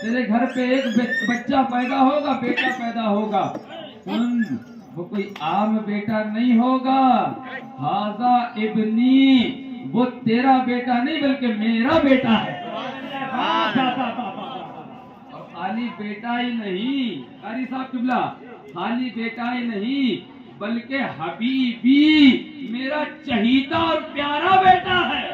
تیرے گھر پہ ایک بچہ پیدا ہوگا، بیٹا پیدا ہوگا، سن وہ کوئی عام بیٹا نہیں ہوگا، ہاذا ابنی، وہ تیرا بیٹا نہیں بلکہ میرا بیٹا ہے۔ اور خالی بیٹا ہی نہیں قاری صاحب قبلہ، خالی بیٹا ہی نہیں بلکہ حبیبی، میرا چہیتا اور پیارا بیٹا ہے۔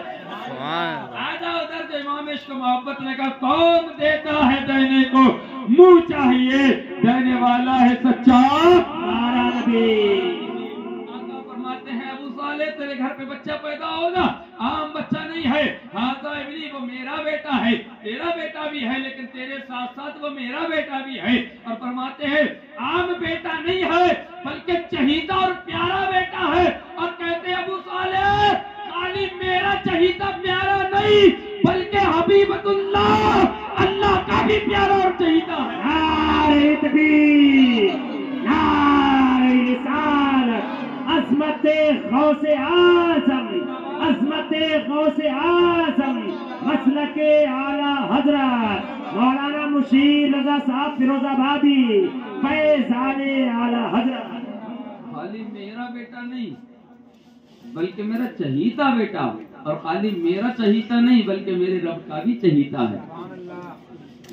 آجا ادھر جو امام عشق محبت نے کہا کون دیتا ہے دینے کو منہ چاہیے، دینے والا ہے سچا ہمارا نبی۔ آقا فرماتے ہیں ابو صالح تیرے گھر پہ بچہ پیدا ہوگا، عام بچہ نہیں ہے، ہاذا ابنی، وہ میرا بیٹا ہے، تیرا بیٹا بھی ہے لیکن تیرے ساتھ ساتھ وہ میرا بیٹا بھی ہے۔ اور فرماتے ہیں عام بیٹا نہیں ہے بلکہ چہیتا اور پیارا بیٹا ہے۔ اور کہتے ہیں ابو صالح خالی میرا چہیتا پیارا نہیں بلکہ حبیبت اللہ، اللہ کا بھی پیارا اور چہیتا ہے۔ نعرہ تکبیر، نعرہ رسالت، عظمت غوث اعظم، عظمت غوث اعظم، مسلک اعلیٰ حضرت مولانا مشیر رضا صاحب فیروز آبادی، فیضان اعلیٰ حضرت۔ خالی میرا بیٹا نہیں بلکہ میرا چہیتا بیٹا، اور خالی میرا چہیتا نہیں بلکہ میرے رب کا بھی چہیتا ہے۔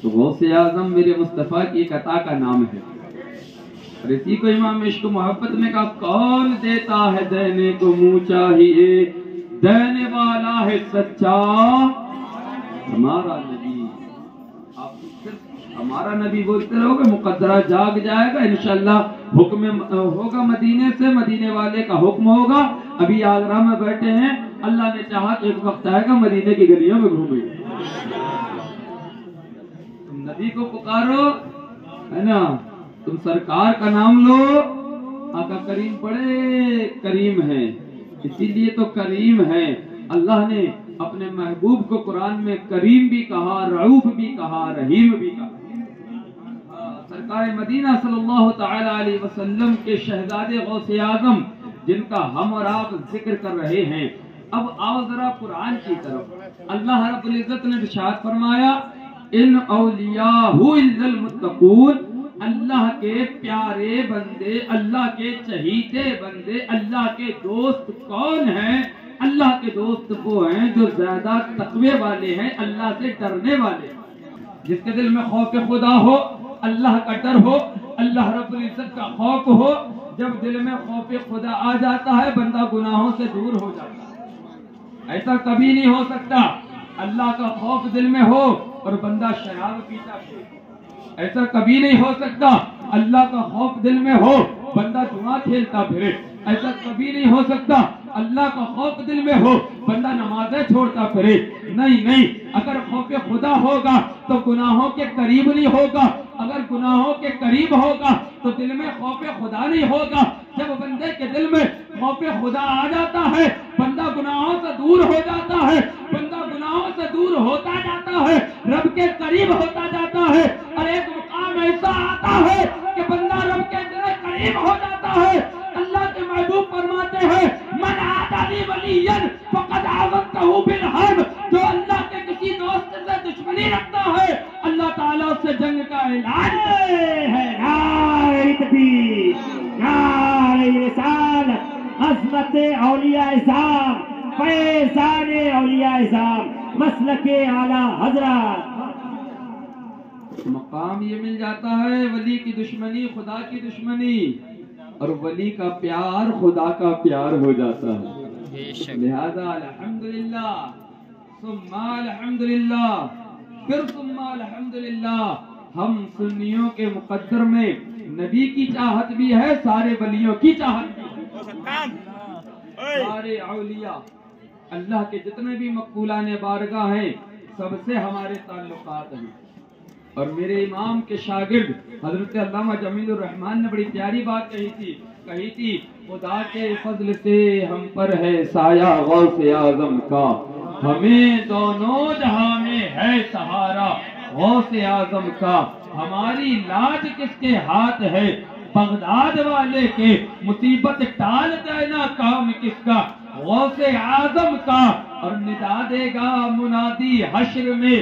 تو غوث اعظم میرے مصطفیٰ کی ایک عطا کا نام ہے، اور اسی کو امام عشق محبت میں کہا کون دیتا ہے دینے کو منہ چاہیے، دینے والا ہے سچا ہمارا نبی۔ آپ صرف ہمارا نبی بولتے رہو گے، مقدرہ جاگ جائے گا انشاءاللہ، حکم ہوگا مدینے سے، مدینے والے کا حکم ہوگا۔ ابھی آگرہ میں بیٹھے ہیں، اللہ نے چاہا کہ ایک وقت آئے گا مدینے کی گلیوں میں گھومیں گے۔ تم نبی کو پکارو ہے نا، تم سرکار کا نام لو، آقا کریم بڑے کریم ہیں، اسی لیے تو کریم ہے۔ اللہ نے اپنے محبوب کو قرآن میں کریم بھی کہا، رعوف بھی کہا، رحیم بھی کہا۔ سرکار مدینہ صلی اللہ تعالی علیہ وسلم کے شہزادے غوث اعظم جن کا ہم اور آپ ذکر کر رہے ہیں، اب آؤ ذرا قرآن کی طرف۔ اللہ رب العزت نے ارشاد فرمایا ان اولیاء الا المتقون، اللہ کے پیارے بندے، اللہ کے چہیتے بندے، اللہ کے دوست کون ہیں؟ اللہ کے دوست وہ ہیں جو زیادہ تقوی والے ہیں، اللہ سے ڈرنے والے ہیں، جس کے دل میں خوف خدا ہو، اللہ کا ڈر ہو، اللہ رب العزت کا خوف ہو۔ جب دل میں خوف خدا آ جاتا ہے بندہ گناہوں سے دور ہو جاتا ہے۔ ایسا کبھی نہیں ہو سکتا اللہ کا خوف دل میں ہو اور بندہ شراب پیتا پھرے، ایسا کبھی نہیں ہو سکتا اللہ کا خوف دل میں ہو بندہ جوا کھیلتا پھرے، ایسا کبھی نہیں ہو سکتا اللہ کا خوف دل میں ہو بندہ نمازیں چھوڑتا پھرے۔ نہیں، اگر خوف خدا ہوگا تو گناہوں کے قریب نہیں ہوگا، اگر گناہوں کے قریب ہوگا تو دل میں خوف خدا نہیں ہوگا۔ جب بندے کے دل میں خوف خدا آ جاتا ہے بندہ گناہوں سے دور ہو جاتا ہے، بندہ گناہوں سے دور ہوتا جاتا ہے، رب کے قریب ہوتا جاتا ہے، اور ایک مقام ایسا آتا ہے کہ بندہ رب کے قریب ہو جاتا ہے۔ اللہ کے محبوب فرماتے ہیں من عادى لي وليا فقد عاذته بالحرب، جو اللہ کے کسی دوست سے دشمنی رکھتا ہے اللہ تعالیٰ اس سے جنگ کا اعلان ہے۔ نعرہ تکبیر، نعرہ رسالت، عظمت اولیاء اعظام، فیضان اولیاء اعظام، مسلک اعلیٰ حضرت۔ مقام یہ مل جاتا ہے ولی کی دشمنی خدا کی دشمنی، اور ولی کا پیار خدا کا پیار ہو جاتا ہے۔ لہذا الحمدللہ ثم الحمدللہ پھر ثم الحمدللہ، ہم سنیوں کے مقدر میں نبی کی چاہت بھی ہے، سارے ولیوں کی چاہت بھی ہے، سارے اولیاء اللہ کے جتنے بھی مقبولان بارگاہ ہیں سب سے ہمارے تعلقات ہیں۔ اور میرے امام کے شاگرد حضرت علامہ جمیل الرحمن نے بڑی پیاری بات کہی تھی خدا کے فضل سے ہم پر ہے سایہ غوث اعظم کا، ہمیں دونوں جہاں میں ہے سہارا غوث اعظم کا، ہماری لاج کس کے ہاتھ ہے بغداد والے کے، مصیبت ٹال دینا کام کس کا غوث اعظم کا۔ اور ندا دے گا منادی حشر میں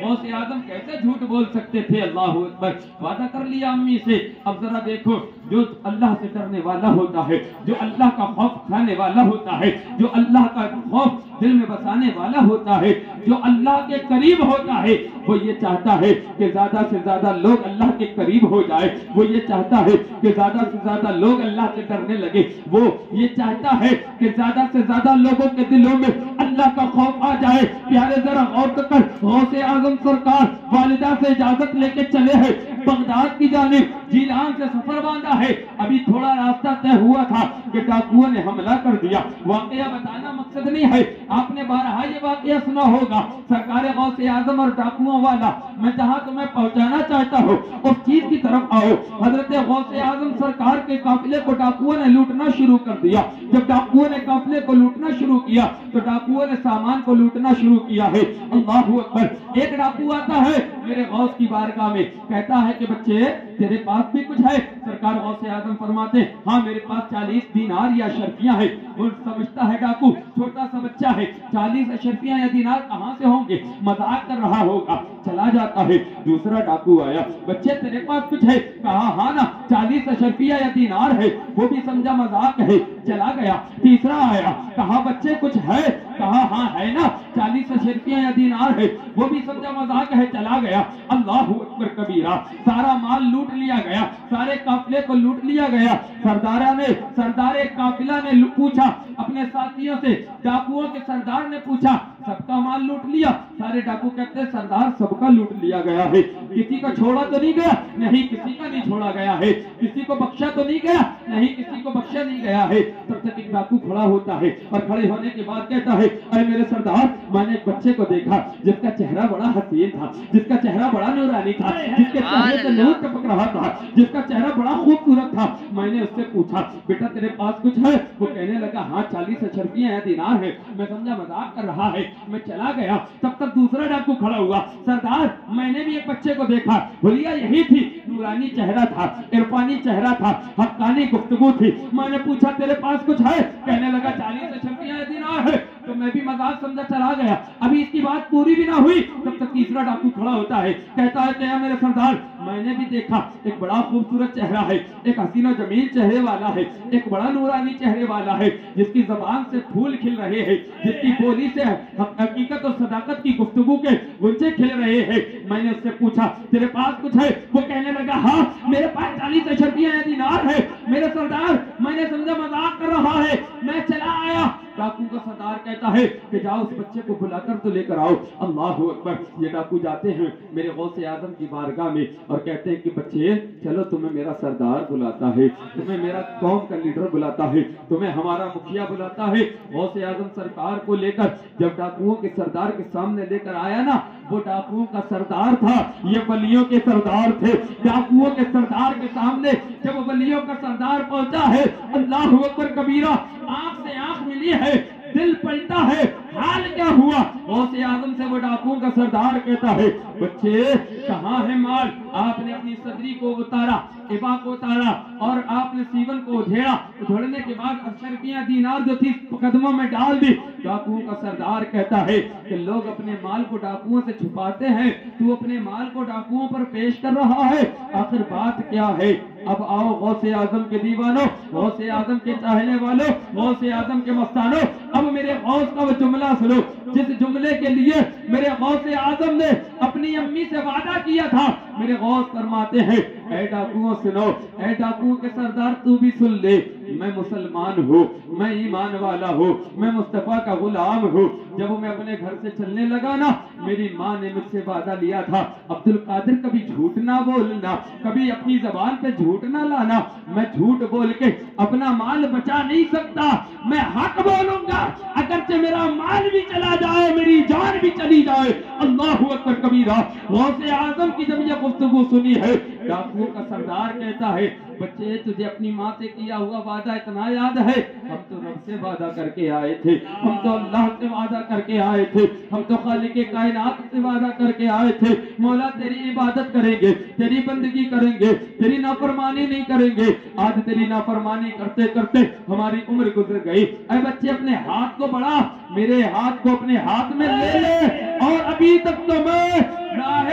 غوث اعظم کیسے جھوٹ بول سکتے تھے؟ اللہ اکبر، وعدہ کر لیا امی سے۔ اب ذرا دیکھو، جو اللہ سے ڈرنے والا ہوتا ہے، جو اللہ کا خوف کھانے والا ہوتا ہے، جو اللہ کا خوف دل میں بسانے والا ہوتا ہے، جو اللہ کے قریب ہوتا ہے، وہ یہ چاہتا ہے کہ زیادہ سے زیادہ لوگ اللہ کے قریب ہو جائے، وہ یہ چاہتا ہے کہ زیادہ سے زیادہ لوگ اللہ سے ڈرنے لگے، وہ یہ چاہتا ہے کہ زیادہ سے زیادہ لوگوں کے دلوں میں اللہ کا خوف آ جائے۔ پیارے ذرا غور کر، غوث اعظم سرکار والدہ سے اجازت لے کے چلے ہیں بغداد کی جانب، جیلان سے سفر باندھا ہے۔ ابھی تھوڑا راستہ طے ہوا تھا کہ ڈاکوؤں نے حملہ کر دیا۔ واقعہ بتانا مقصد نہیں ہے، آپ نے بارہا یہ واقعہ سنا ہوگا۔ سرکار غوث اعظم اور ڈاکوؤں والا، میں جہاں تمہیں پہنچانا چاہتا ہوں اس چیز کی طرف آؤ۔ حضرت غوث اعظم سرکار کے قافلے کو ڈاکوؤں نے لوٹنا شروع کر دیا۔ جب ڈاکوؤں نے قافلے کو لوٹنا شروع کیا تو ڈاکوؤں نے سامان کو لوٹنا شروع کیا ہے۔ اللہ اکبر، ایک ڈاکو آتا ہے میرے غوث کی بارگاہ میں، کہتا ہے کہ بچے تیرے پاس بھی کچھ ہے؟ سرکار غوث اعظم فرماتے ہاں میرے پاس 40 دینار یا اشرفیاں ہیں۔ وہ سمجھتا ہے ڈاکو چھوٹا سا بچہ ہے، 40 اشرفیاں یا دینار کہاں سے ہوں گے، مذاق کر رہا ہوگا، چلا جاتا ہے۔ دوسرا ڈاکو آیا، بچے تیرے پاس کچھ ہے؟ کہا ہاں نا 40 اشرفیاں یا دینار ہے، وہ بھی سمجھا مذاق ہے، چلا گیا۔ تیسرا آیا، کہا بچے کچھ ہے؟ کہا ہاں ہے نا 40 اشرفیاں یا دینار ہے، وہ بھی سمجھا مذاق ہے، چلا گیا۔ اللہ اکبر کبیرہ، سارا مال لوٹ لیا گیا، سارے قافلے کو لوٹ لیا گیا۔ سردار قافلہ نے پوچھا اپنے ساتھیوں سے، ڈاکوؤں کے سردار نے پوچھا سب کا مال لوٹ لیا؟ سارے ڈاکو کہتے ہیں سردار سب کا لوٹ لیا گیا ہے، کسی کا چھوڑا تو نہیں گیا؟ نہیں کسی کا نہیں چھوڑا گیا ہے۔ کسی کو بخشا تو نہیں گیا؟ نہیں کسی کو بخشا نہیں گیا ہے۔ تب تک ایک ڈاکو کھڑا ہوتا ہے اور کھڑے ہونے کے بعد کہتا ہے اے میرے سردار، میں نے ایک بچے کو دیکھا جس کا چہرہ بڑا حسین تھا، جس کا چہرہ بڑا نورانی تھا، جس کے چہرے سے نور ٹپک رہا تھا، جس کا چہرہ بڑا خوبصورت تھا۔ میں نے اس سے پوچھا بیٹا تیرے پاس کچھ ہے؟ وہ کہنے لگا ہاں 40 اشرفیاں یا دینار ہے۔ میں سمجھا مذاق کر رہا ہے، میں چلا گیا۔ تب تک دوسرا ڈاکو کھڑا ہوا، سردار میں نے بھی ایک بچے کو دیکھا، حلیہ یہی تھی، نورانی چہرہ تھا، عرفانی چہرہ تھا، حقانی گفتگو تھی۔ میں نے پوچھا تیرے پاس کچھ ہے؟ کہنے لگا 40 اشرفیاں یا دینار ہے۔ تو میں بھی مذاق سمجھا چلا گیا۔ ابھی اس کی بات پوری بھی نہ ہوئی تب تک تیسرا ڈاکو کھڑا ہوتا ہے، کہتا ہے کہ میرے سردار میں نے بھی دیکھا، ایک بڑا خوبصورت چہرہ ہے، ایک حسین و جمیل چہرے والا ہے، ایک بڑا نورانی چہرے والا ہے، جس کی زبان سے پھول کھل رہے ہیں، جس کی بولی سے حقیقت اور صداقت کی گفتگو کے گنچے کھل رہے ہیں۔ میں نے اس سے پوچھا تیرے پاس کچھ ہے؟ وہ کہنے لگا ہاں میرے پاس 40 اشرفیاں یا دینار ہے میرے سردار، میں نے سمجھا مذاق کر رہا ہے، میں چلا آیا۔ ڈاکو کا سردار کہتا ہے کہ جاؤ اس بچے کو بلا کر تو لے کر آؤ۔ اللہ اکبر، یہ ڈاکو جاتے ہیں میرے غوث اعظم کی بارگاہ میں اور کہتے ہیں کہ بچے چلو تمہیں میرا سردار بلاتا ہے، تمہیں میرا قوم کا لیڈر بلاتا ہے، تمہیں ہمارا مکھیا بلاتا ہے۔ غوث اعظم سرکار کو لے کر جب ڈاکوؤں کے سردار کے سامنے لے کر آیا نا، وہ ڈاکوؤں کا سردار تھا، یہ ولیوں کے سردار تھے۔ ڈاکوؤں کے سردار کے سامنے جب ولیوں کا سردار پہنچا ہے، اللہ اکبر کبیرہ، آنکھ سے آنکھ ملی ہے، دل پلٹا ہے، حال کیا ہوا؟ غوث اعظم سے وہ ڈاکوؤں کا سردار کہتا ہے بچے کہاں ہے مال؟ آپ نے اپنی صدری کو اتارا، ابا کو اتارا اور آپ نے سیون کو ادھیڑا، ادھڑنے کے بعد اشرفیاں دینار جو تھی قدموں میں ڈال دی۔ ڈاکوؤں کا سردار کہتا ہے کہ لوگ اپنے مال کو ڈاکوؤں سے چھپاتے ہیں، تو اپنے مال کو ڈاکوؤں پر پیش کر رہا ہے، آخر بات کیا ہے؟ اب آؤ غوث اعظم کے دیوانوں، غوث اعظم کے چاہنے والوں، غوث اعظم کے مستانوں، اب میرے غوث کا وہ جملہ سنو جس جملے کے لیے میرے غوث اعظم نے اپنی امی سے وعدہ کیا تھا۔ میرے غوث فرماتے ہیں اے ڈاکوؤں سنو، اے ڈاکوؤں کے سردار تو بھی سن لے، میں مسلمان ہوں، میں ایمان والا ہوں، میں مصطفیٰ کا غلام ہوں۔ جب میں اپنے گھر سے چلنے لگا نا، میری ماں نے مجھ سے وعدہ لیا تھا عبد القادر کبھی جھوٹ نہ بولنا، کبھی اپنی زبان پہ جھوٹ نہ لانا۔ میں جھوٹ بول کے اپنا مال بچا نہیں سکتا، میں حق بولوں گا، اگرچہ میرا مال بھی چلا جائے، میری جان بھی چلی جائے۔ اللہ اکبر کبیرہ، غوث اعظم کی جب یہ گفتگو سنی ہے، ڈاکوؤں کا سردار کہتا ہے بچے تجھے اپنی ماں سے کیا ہوا وعدہ اتنا یاد ہے؟ ہم تو رب سے وعدہ کر کے آئے تھے، ہم تو اللہ سے وعدہ کر کے آئے تھے، ہم تو خالق کائنات سے وعدہ کر کے آئے تھے، مولا تیری عبادت کریں گے، تیری بندگی کریں گے، تیری نافرمانی نہیں کریں گے۔ آج تیری نافرمانی کرتے کرتے ہماری عمر گزر گئی۔ اے بچے اپنے ہاتھ کو بڑھا، میرے ہاتھ کو اپنے ہاتھ میں لے لے، اور ابھی تک تو میں راہ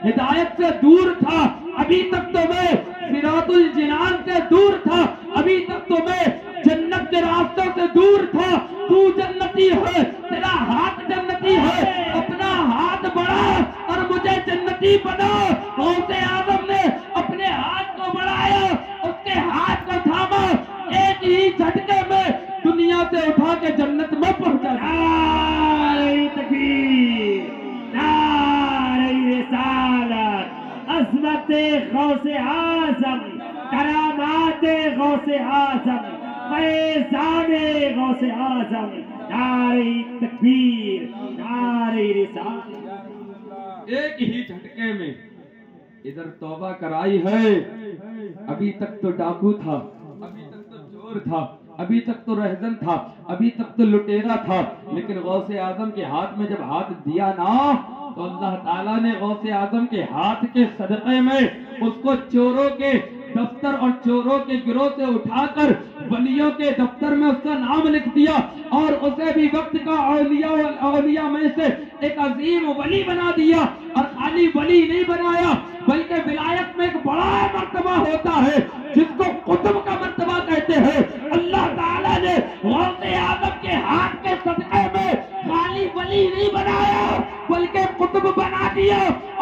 ہدایت سے دور تھا، ابھی تک تو میں صراط الجنان سے دور تھا، ابھی تک تو میں جنت کے راستوں سے دور تھا۔ تو جنتی ہے، تیرا ہاتھ جنتی ہے، اپنا ہاتھ بڑھا اور مجھے جنتی بنا۔ غوث اعظم نے اپنے ہاتھ کو بڑھایا، اس کے ہاتھ کو تھاما، ایک ہی جھٹکے میں دنیا سے اٹھا کے جنت میں پہنچا۔ نعرہ تکبیر، نعرہ رسالت، عظمت غوث اعظم، کرامات غوث اعظم، فیضان غوث اعظم، نعرہ تکبیر، نعرہ رسالت۔ ایک ہی جھٹکے میں ادھر توبہ کرائی ہے۔ ابھی تک تو ڈاکو تھا، ابھی تک تو چور تھا، ابھی تک تو رہزن تھا، ابھی تک تو لٹیرا تھا، لیکن غوث اعظم کے ہاتھ میں جب ہاتھ دیا نا تو اللہ تعالیٰ نے غوث اعظم کے ہاتھ کے صدقے میں اس کو چوروں کے دفتر اور چوروں کے گروہ سے اٹھا کر ولیوں کے دفتر میں اس کا نام لکھ دیا، اور اسے بھی وقت کا اولیاء میں سے ایک عظیم ولی بنا دیا۔ اور خالی ولی نہیں بنایا بلکہ ولایت میں ایک بڑا مرتبہ ہوتا ہے جس کو قطب کا مرتبہ کہتے ہیں۔ اللہ تعالیٰ نے غوث اعظم کے ہاتھ کے صدقے میں خالی ولی نہیں بنایا بلکہ قطب بنا دیا،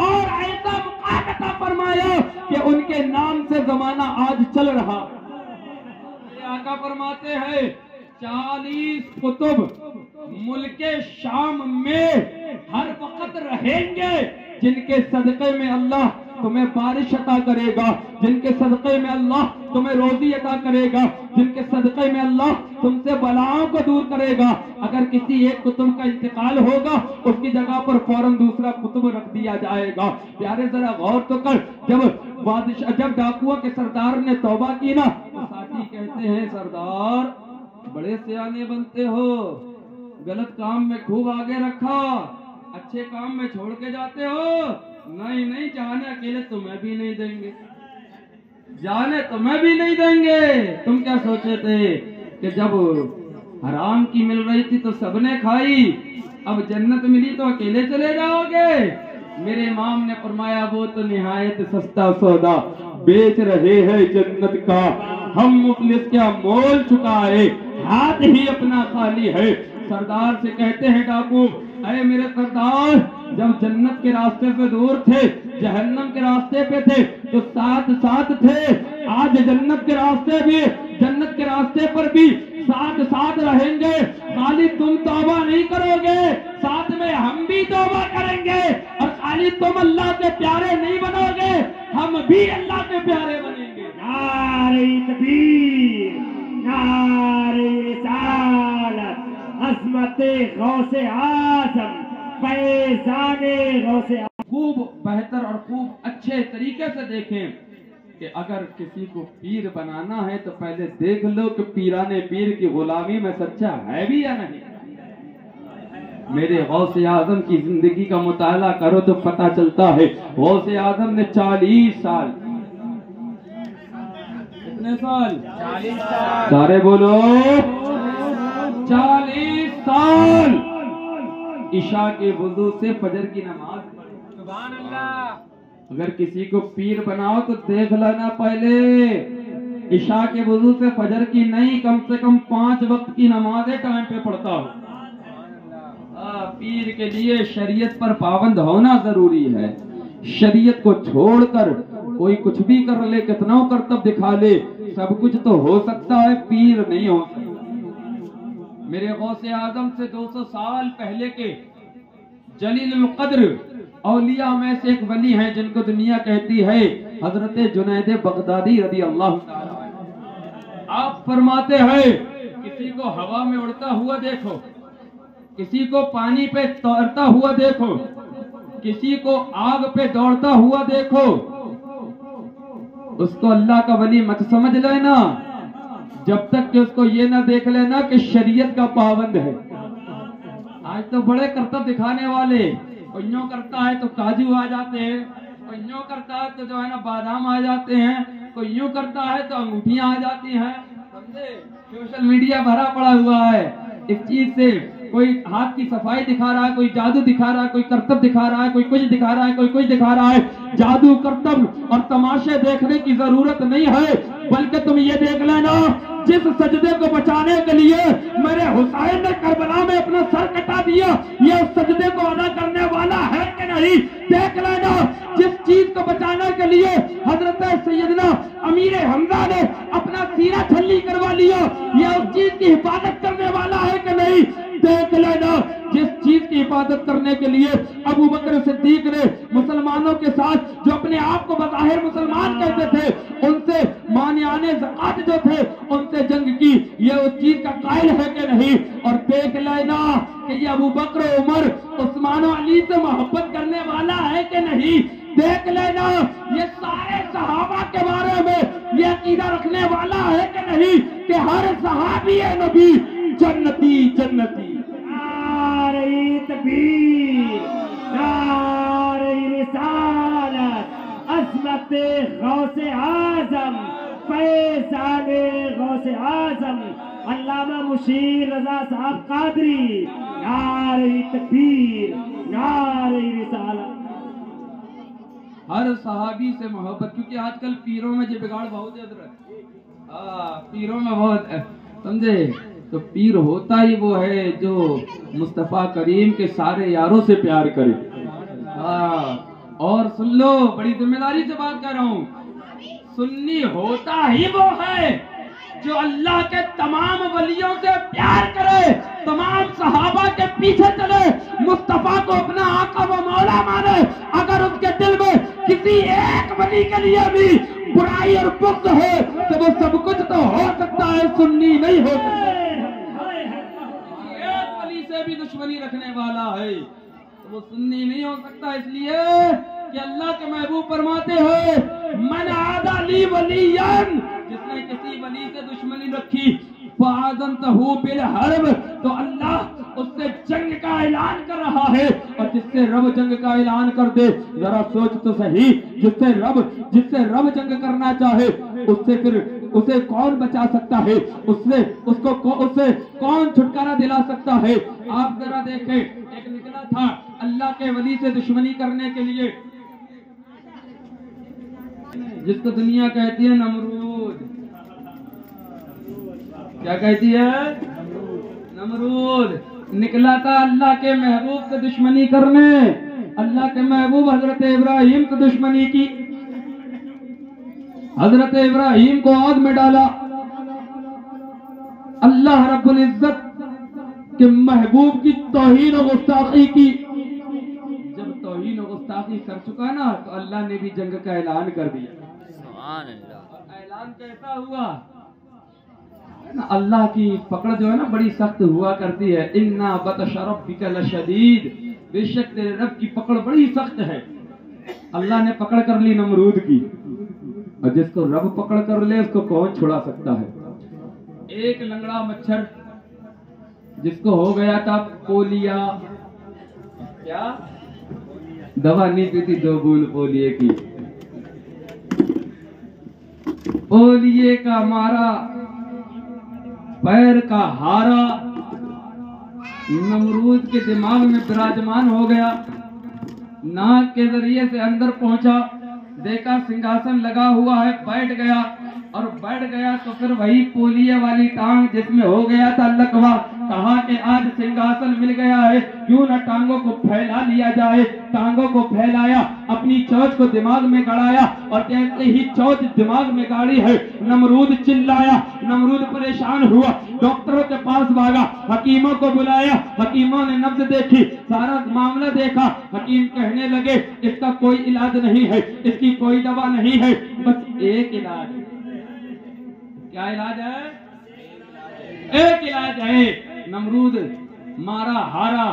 اور ایسا مقام عطا فرمایا کہ ان کے نام سے زمانہ آج چل رہا۔ آقا فرماتے ہیں 40 قطب ملک شام میں ہر وقت رہیں گے، جن کے صدقے میں اللہ تمہیں بارش عطا کرے گا، جن کے صدقے میں اللہ تمہیں روزی عطا کرے گا، جن کے صدقے میں اللہ تم سے بلاؤں کو دور کرے گا۔ اگر کسی ایک قطب کا انتقال ہوگا اس کی جگہ پر فوراً دوسرا قطب رکھ دیا جائے گا۔ پیارے ذرا غور تو کر، جب ڈاکوؤں کے سردار نے توبہ کی نا تو ساتھی کہتے ہیں سردار بڑے سیانے بنتے ہو، غلط کام میں خوب آگے رکھا، اچھے کام میں چھوڑ کے جاتے ہو۔ نہیں نہیں، جانے اکیلے تمہیں بھی نہیں دیں گے، جانے تمہیں بھی نہیں دیں گے۔ تم کیا سوچے تھے کہ جب حرام کی مل رہی تھی تو سب نے کھائی، اب جنت ملی تو اکیلے چلے جاؤ گے؟ میرے امام نے فرمایا وہ تو نہایت سستا سودا بیچ رہے ہیں جنت کا، ہم مفلس کیا مول چکائے، ہاتھ ہی اپنا خالی ہے۔ سردار سے کہتے ہیں ڈاکو، اے میرے سردار، جب جنت کے راستے سے دور تھے، جہنم کے راستے پہ تھے تو ساتھ ساتھ تھے، آج جنت کے راستے پر بھی ساتھ ساتھ رہیں گے۔ خالی تم توبہ نہیں کرو گے، ساتھ میں ہم بھی توبہ کریں گے، اور خالی تم اللہ کے پیارے نہیں بنو گے، ہم بھی اللہ کے پیارے بنیں گے۔ نعرہ تکبیر، نعرہ رسالت، عظمت غوث اعظم، فیضان غوث اعظم۔ خوب بہتر اور خوب اچھے طریقے سے دیکھیں کہ اگر کسی کو پیر بنانا ہے تو پہلے دیکھ لو کہ پیران پیر کی غلامی میں سچا ہے بھی یا نہیں۔ میرے غوث اعظم کی زندگی کا مطالعہ کرو تو پتہ چلتا ہے غوث اعظم نے 40 سال، کتنے سال؟ 40 سال، سارے بولو 40 سال عشاء کے وضو سے فجر کی نماز پڑھی۔ سبحان اللہ۔ اگر کسی کو پیر بناؤ تو دیکھ لینا پہلے عشاء کے وضو سے فجر کی نہیں، کم سے کم 5 وقت کی نمازیں ٹائم پہ پڑھتا ہو۔ پیر کے لیے شریعت پر پابند ہونا ضروری ہے۔ شریعت کو چھوڑ کر کوئی کچھ بھی کر لے، کتنا کرتب دکھا لے، سب کچھ تو ہو سکتا ہے، پیر نہیں ہو سکتا۔ میرے غوث اعظم سے 200 سال پہلے کے جلیل القدر اولیاء میں سے ایک ولی ہیں جن کو دنیا کہتی ہے حضرت جنید بغدادی رضی اللہ تعالیٰ عنہ۔ آپ فرماتے ہیں کسی کو ہوا میں اڑتا ہوا دیکھو، کسی کو پانی پہ تیرتا ہوا دیکھو، کسی کو آگ پہ دوڑتا ہوا دیکھو، اس کو اللہ کا ولی مت سمجھ لینا جب تک کہ اس کو یہ نہ دیکھ لینا کہ شریعت کا پابند ہے۔ آج تو بڑے کرتب دکھانے والے، کوئی یوں کرتا ہے تو کاجو آ جاتے ہیں، کوئی یوں کرتا ہے تو جو ہے نا بادام آ جاتے ہیں، کوئی یوں کرتا ہے تو انگوٹھیاں آ جاتی ہیں، سمجھے؟ سوشل میڈیا بھرا پڑا ہوا ہے اس چیز سے۔ کوئی ہاتھ کی صفائی دکھا رہا ہے، کوئی جادو دکھا رہا ہے، کوئی کرتب دکھا رہا ہے، کوئی کچھ دکھا رہا ہے، کوئی کچھ دکھا رہا ہے. جادو کرتب اور تماشے دیکھنے کی ضرورت نہیں ہے، بلکہ تم یہ دیکھ لینا جس سجدے کو بچانے کے لیے میرے حسین نے کربلا میں اپنا سر کٹا دیا، یہ اس سجدے کو ادا کرنے والا ہے کہ نہیں. دیکھ لینا جس چیز کو بچانے کے لیے حضرت سیدنا امیر حمزہ نے اپنا سینہ چھلی کروا لیا، یہ اس چیز کی حفاظت کرنے والا ہے کہ نہیں. دیکھ لینا جس چیز کی حفاظت کرنے کے لیے ابو بکر صدیق نے مسلمانوں کے ساتھ جو اپنے آپ کو بظاہر مسلمان کہتے تھے ان سے مانعان زکات جو تھے ان سے جنگ کی، یہ اس چیز کا قائل ہے کہ نہیں. اور دیکھ لینا کہ یہ ابو بکر عمر عثمان و علی سے محبت کرنے والا ہے کہ نہیں. دیکھ لینا یہ سارے صحابہ کے بارے میں یہ عقیدہ رکھنے والا ہے کہ نہیں کہ ہر صحابی نبی جنتی جنتی. نعرہ تکبیر، نعرہ رسالت، عظمت غوث اعظم، فیضان غوث اعظم علامہ مشیر رضا صاحب قادری. نعرہ تکبیر، نعرہ رسالت. ہر صحابی سے محبت، کیونکہ آج کل پیروں میں جو بگاڑ بہت ہے حضرت، پیروں میں بہت ہے سمجھے. تو پیر ہوتا ہی وہ ہے جو مصطفیٰ کریم کے سارے یاروں سے پیار کرے. اور سن لو، بڑی ذمہ داری سے بات کر رہا ہوں، سنی ہوتا ہی وہ ہے جو اللہ کے تمام ولیوں سے پیار کرے، تمام صحابہ کے پیچھے چلے، مصطفیٰ کو اپنا آقا و مولا مانے. اگر اس کے دل میں کسی ایک ولی کے لیے بھی برائی اور بغض ہے تو وہ سب کچھ تو ہو سکتا ہے، سنی نہیں ہو سکتا. ایک ولی سے بھی دشمنی رکھنے والا ہے تو وہ سنی نہیں ہو سکتا، اس لیے کہ اللہ کے محبوب فرماتے ہیں من عادى لي وليا، جس نے کسی ولی سے دشمنی رکھی فآذنته بالحرب، تو اللہ اس سے جنگ کا اعلان کر رہا ہے. اور جس سے رب جنگ کا اعلان کر دے، ذرا سوچ تو صحیح، جس سے رب جنگ کرنا چاہے اس سے پھر اسے کون بچا سکتا ہے، اس سے کون چھٹکارا دلا سکتا ہے. آپ ذرا دیکھیں، ایک نکلا تھا اللہ کے ولی سے دشمنی کرنے کے لیے، جس کو دنیا کہتی ہے نمرود. کیا کہتی ہے؟ نمرود. نکلا تھا اللہ کے محبوب سے دشمنی کرنے. اللہ کے محبوب حضرت ابراہیم سے دشمنی کی، حضرت ابراہیم کو آگ میں ڈالا. اللہ رب العزت کے محبوب کی توہین و گستاخی کی. جب توہین و گستاخی کر چکا نا تو اللہ نے بھی جنگ کا اعلان کر دیا. سبحان اللہ. اعلان کیسا ہوا؟ اللہ کی پکڑ جو ہے نا بڑی سخت ہوا کرتی ہے. اِنَّا بَطْشَ رَبِّكَ لَشَدِيدٌ، بے شک تیرے رب کی پکڑ بڑی سخت ہے. اللہ نے پکڑ کر لی نمرود کی، اور جس کو رب پکڑ کر لے اس کو کون چھڑا سکتا ہے. ایک لنگڑا مچھر جس کو ہو گیا تھا پولیا، کیا دوا نہیں پیتی 2 بوند پولیے کی، پولیے کا مارا، پیر کا ہارا نمرود کے دماغ میں براجمان ہو گیا. ناک کے ذریعے سے اندر پہنچا، دیکھا سنگھاسن لگا ہوا ہے، بیٹھ گیا. اور بیٹھ گیا تو پھر وہی پولیے والی ٹانگ جس میں ہو گیا تھا لکوا، کہا کہ آج سنگھاسن مل گیا ہے، کیوں نہ ٹانگوں کو پھیلا لیا جائے. ٹانگوں کو پھیلایا، اپنی چوچ کو دماغ میں گڑایا، اور جیسے ہی چوچ دماغ میں گاڑی ہے نمرود چلایا. نمرود پریشان ہوا، ڈاکٹروں کے پاس بھاگا، حکیموں کو بلایا. حکیموں نے نبض دیکھی، سارا معاملہ دیکھا. حکیم کہنے لگے اس کا کوئی علاج نہیں ہے، اس کی کوئی دوا نہیں ہے، بس ایک علاج ہے. کیا علاج ہے؟ ایک علاج ہے. نمرود مارا ہارا،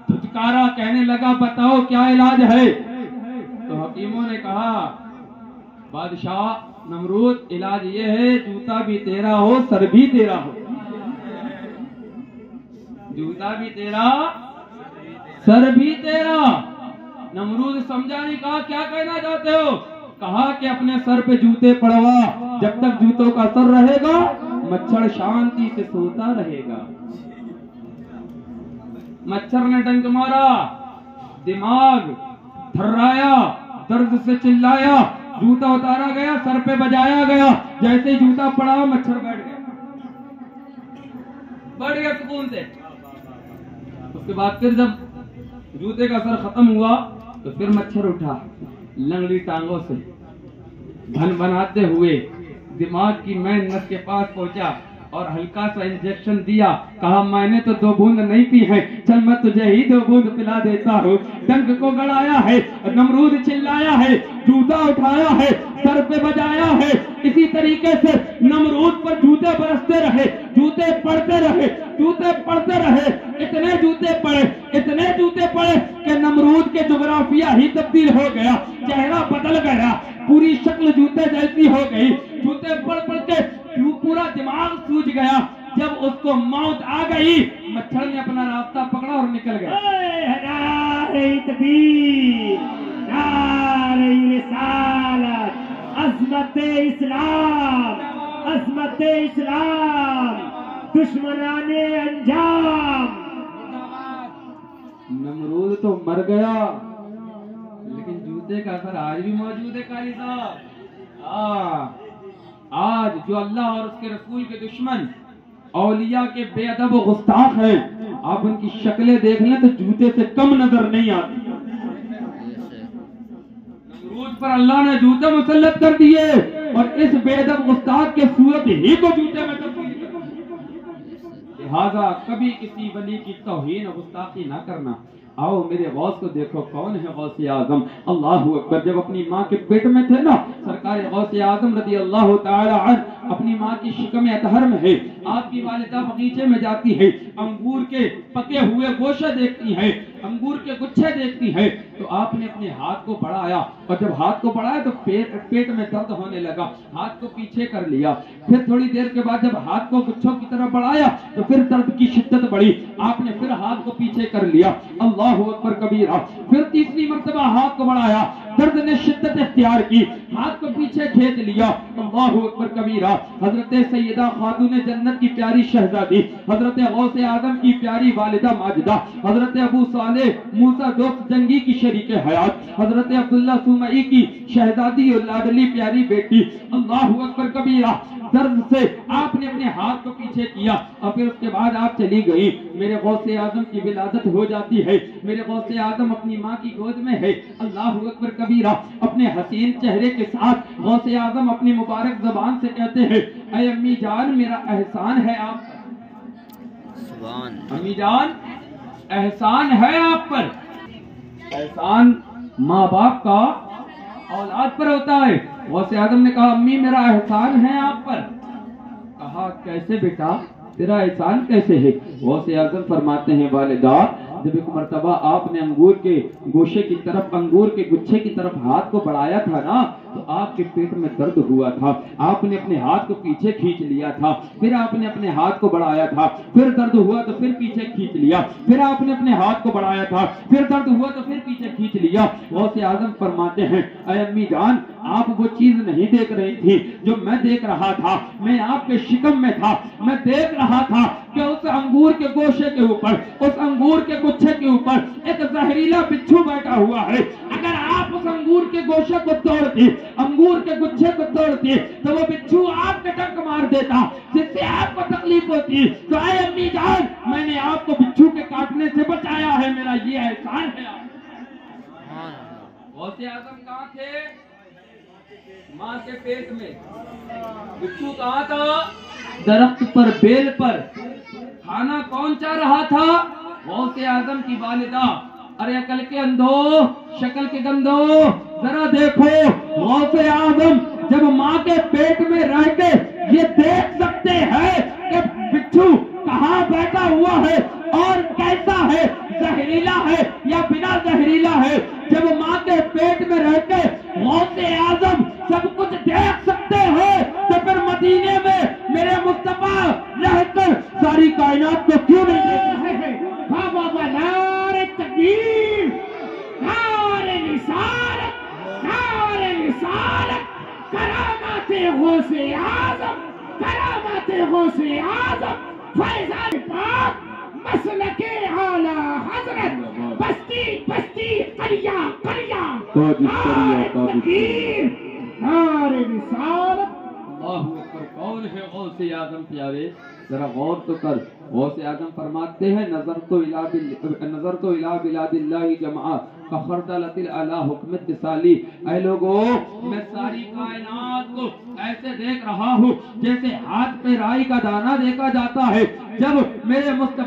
دھتکارا، کہنے لگا بتاؤ کیا علاج ہے. تو حکیموں نے کہا بادشاہ نمرود علاج یہ ہے جوتا بھی تیرا ہو سر بھی تیرا ہو. جوتا بھی تیرا سر بھی تیرا. نمرود سمجھا نہیں، کہا کیا کہنا چاہتے ہو؟ کہا کہ اپنے سر پہ جوتے پڑوا، جب تک جوتوں کا سر رہے گا مچھر شانتی سے سوتا رہے گا. مچھر نے ڈنک مارا، دماغ تھرایا، درد سے چلایا، جوتا اتارا گیا، سر پہ بجایا گیا، جیسے ہی جوتا پڑا مچھر بیٹھ گیا سکون سے۔ اس کے بعد پھر جب جوتے کا اثر ختم ہوا تو پھر مچھر اٹھا، لنگڑی ٹانگوں سے بھن بناتے ہوئے دماغ کی مین نس کے پاس پہنچا اور ہلکا سا انجیکشن دیا، کہا میں نے تو 2 بوند نہیں پی ہے، چل میں تجھے ہی 2 بوند پلا دیتا ہوں۔ ڈنک کو گڑایا ہے، نمرود چلایا ہے، جوتا اٹھایا ہے، سر پہ بجایا ہے۔ اسی طریقے سے نمرود پر جوتے برستے رہے، جوتے پڑتے رہے، جوتے پڑتے رہے، اتنے جوتے پڑے کہ نمرود کے جغرافیہ ہی تبدیل ہو گیا، چہرہ بدل گیا، پوری شکل جوتے جیسی ہو گئی، جوتے پڑ کے پورا دماغ سوج گیا۔ جب اس کو موت آ گئی، مچھر نے اپنا راستہ پکڑا اور نکل گیا۔ نعرہ تکبیر، نعرہ رسالت، عظمت اسلام، عظمت اسلام، دشمنان انجام۔ نمرود تو مر گیا لیکن جوتے کا اثر آج بھی موجود ہے قاری صاحب۔ آج جو اللہ اور اس کے رسول کے دشمن، اولیاء کے بے ادب و گستاخ ہیں، آپ ان کی شکلیں دیکھ لیں تو جوتے سے کم نظر نہیں آتی۔ نمرود پر اللہ نے جوتے مسلط کر دیے اور اس بے ادب گستاخ کے صورت ہی کو جوتے میں تبدیل کر دیا۔ لہذا کبھی کسی ولی کی توہین و گستاخی نہ کرنا۔ آؤ میرے غوث کو دیکھو، کون ہے غوث اعظم؟ اللہ اکبر۔ جب اپنی ماں کے پیٹ میں تھے نا، سرکار غوث اعظم رضی اللہ تعالی عنہ اپنی ماں کی شکم اطہر میں ہے، آپ کی والدہ باغیچے میں جاتی ہے، انگور کے پکے ہوئے گوشے دیکھتی ہے، انگور کے گچھے دیکھتی ہے، تو آپ نے اپنے ہاتھ کو بڑھایا، اور جب ہاتھ کو بڑھایا تو پیٹ میں درد ہونے لگا، ہاتھ کو پیچھے کر لیا۔ پھر تھوڑی دیر کے بعد جب ہاتھ کو گچھوں کی طرف بڑھایا تو پھر درد کی شدت بڑھی، آپ نے پھر ہاتھ کو پیچھے کر لیا۔ اللہ اکبر کبیرہ۔ پھر تیسری مرتبہ ہاتھ کو بڑھایا، درد نے شدت اختیار کی، ہاتھ کو پیچھے کھینچ لیا۔ اللہ اکبر کبیرہ۔ حضرت سیدہ خاتون جنت کی پیاری شہزادی، حضرت غوث اعظم کی پیاری والدہ ماجدہ، حضرت ابو صالح موسیٰ دوست جنگی کی شریک حیات، حضرت عبداللہ سومعی کی شہزادی اور لاڈلی پیاری بیٹی۔ اللہ اکبر کبیرہ۔ درد سے آپ نے اپنے ہاتھ کو پیچھے کیا اور پھر اس کے بعد آپ چلی گئی۔ میرے غوث اعظم کی ولادت ہو جاتی ہے، میرے غوث اعظم اپنی ماں کی گود میں ہے۔ اللہ اکبر کبیرہ۔ اپنے حسین چہرے کے ساتھ غوث اعظم اپنی مبارک زبان سے کہتے ہیں، اے امی جان میرا احسان ہے آپ پر۔ امی جان احسان ہے آپ پر۔ احسان ماں باپ کا اولاد پر ہوتا ہے۔ غوث اعظم نے کہا امی میرا احسان ہے آپ پر۔ کہا کیسے بیٹا، تیرا احسان کیسے ہے؟ غوث اعظم فرماتے ہیں والدہ، جب ایک مرتبہ آپ نے انگور کے گوشے کی طرف، انگور کے گچھے کی طرف ہاتھ کو بڑھایا تھا نا، تو آپ کے پیٹ میں درد ہوا تھا، آپ نے اپنے ہاتھ کو پیچھے کھینچ لیا تھا، پھر آپ نے اپنے ہاتھ کو بڑھایا تھا، پھر درد ہوا تو پھر پیچھے کھینچ لیا، پھر آپ نے اپنے ہاتھ کو بڑھایا تھا، پھر درد ہوا تو پھر پیچھے کھینچ لیا۔ غوث اعظم فرماتے ہیں اے امی جان، آپ وہ چیز نہیں دیکھ رہی تھی جو میں دیکھ رہا تھا، میں آپ کے شکم میں تھا، میں دیکھ رہا تھا کہ اس انگور کے گوشے کے اوپر، اس انگور کے گچھے کے اوپر ایک زہریلا بچھو بیٹھا ہوا ہے۔ اگر آپ اس انگور کے گوشے کو توڑتی، انگور کے گچھے کو توڑتی، تو وہ بچھو آپ کے ڈنک مار دیتا، جس سے آپ کو تکلیف ہوتی۔ تو اے امی جان، میں نے آپ کو بچھو کے کاٹنے سے بچایا ہے، میرا یہ احسان ہے۔ غوث اعظم کہاں تھے؟ ماں کے پیٹ میں۔ بچھو کہاں تھا؟ درخت پر، بیل پر۔ کھانا کون چاہ رہا تھا؟ غوث اعظم کی والدہ۔ ارے عقل کے اندھو، شکل کے گندھو، ذرا دیکھو، غوث اعظم جب ماں کے پیٹ میں رہ کے یہ دیکھ سکتے ہیں کہ بچھو کہاں بیٹھا ہوا ہے اور کیسا ہے، زہریلا ہے یا بنا زہریلا ہے، جب ماں کے پیٹ میں رہ کے غوث اعظم سب کچھ دیکھ سکتے ہیں، تو پھر مدینے میں میرے مصطفیٰ رہ کر ساری کائنات کو کیوں نہیں دیکھ رہے ہیں؟ بابا نعرہ تکبیر، نعرہ رسالت، نعرہ رسالت، کرامات غوث اعظم، کرامات غوث اعظم، فیضان پاک، مسلک اعلی حضرت بستی بستی قریہ قریہ نعرہ تکبیر نعرہ رسالت اللہ اکبر کون ہے غوث اعظم پیارے ذرا غور تو کر غوث اعظم فرماتے ہیں نظر تو الى بلاد اللہ جمعہ فخردلت الاعلی حکم اتصالی اے لوگو میں ساری کائنات کو ایسے دیکھ رہا ہوں جیسے ہاتھ پہ رائی کا دانہ دیکھا جاتا ہے جب میرے مصطفیٰ